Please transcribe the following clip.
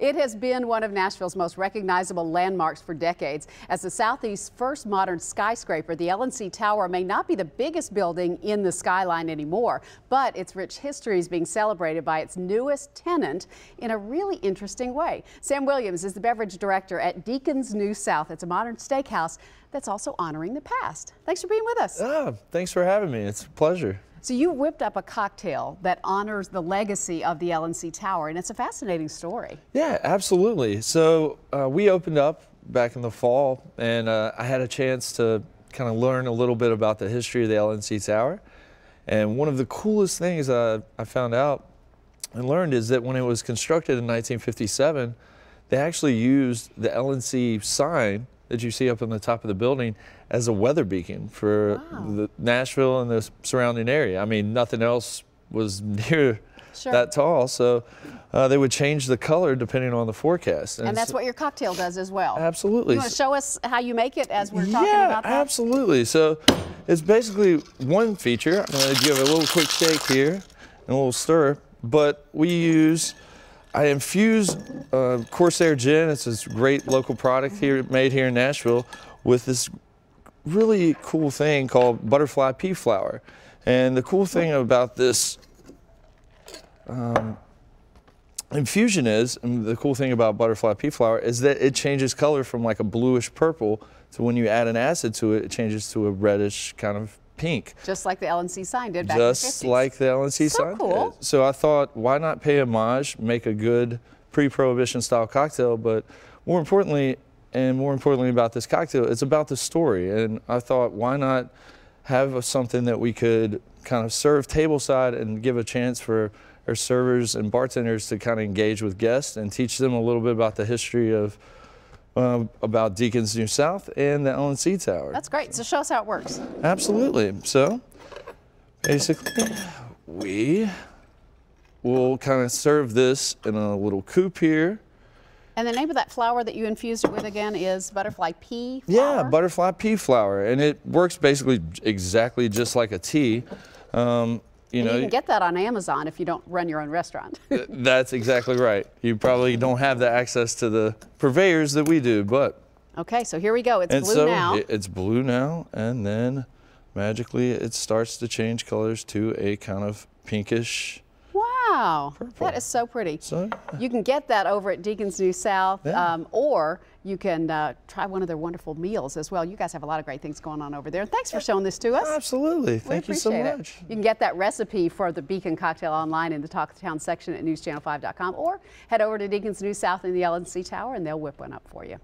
It has been one of Nashville's most recognizable landmarks for decades. As the Southeast's first modern skyscraper, the LNC Tower may not be the biggest building in the skyline anymore, but its rich history is being celebrated by its newest tenant in a really interesting way. Sam Williams is the beverage director at Deacon's New South. It's a modern steakhouse that's also honoring the past. Thanks for being with us. Thanks for having me. It's a pleasure. So you whipped up a cocktail that honors the legacy of the LNC Tower, and it's a fascinating story. Yeah, absolutely. So we opened up back in the fall, and I had a chance to kind of learn a little bit about the history of the LNC Tower. And one of the coolest things I found out and learned is that when it was constructed in 1957, they actually used the LNC sign that you see up on the top of the building as a weather beacon for Nashville and the surrounding area. I mean, nothing else was near that tall, so they would change the color depending on the forecast. And that's what your cocktail does as well. Absolutely. You want to show us how you make it as we're talking about that? Yeah, absolutely. So it's basically one feature. I'm going to give a little quick shake here and a little stir, but I infuse Corsair gin. It's this great local product made here in Nashville with this really cool thing called butterfly pea flower. And the cool thing about this infusion and the cool thing about butterfly pea flower is that it changes color from like a bluish purple to when you add an acid to it, it changes to a reddish kind of pink. Just like the LNC sign did back in the 50s. Just like the LNC sign did. So I thought, why not pay homage, make a good pre-prohibition style cocktail, but more importantly about this cocktail, it's about the story. And I thought, why not have something that we could kind of serve tableside and give a chance for our servers and bartenders to kind of engage with guests and teach them a little bit about the history of about Deacon's New South and the LNC Tower. That's great. So show us how it works. Absolutely. So basically, we will kind of serve this in a little coupe here. And the name of that flower that you infused it with again is butterfly pea flower? Yeah, butterfly pea flower. And it works basically exactly just like a tea. You can get that on Amazon if you don't run your own restaurant. That's exactly right. You probably don't have the access to the purveyors that we do, but. Okay, so here we go. It's blue so now. It's blue now, and then magically it starts to change colors to a kind of pinkish. Wow, purple. That is so pretty. So, you can get that over at Deacon's New South, or you can try one of their wonderful meals as well. You guys have a lot of great things going on over there. And thanks for showing this to us. Absolutely. Thank you so much. You can get that recipe for the Beacon cocktail online in the Talk of Town section at newschannel5.com, or head over to Deacon's New South in the LNC Tower and they'll whip one up for you.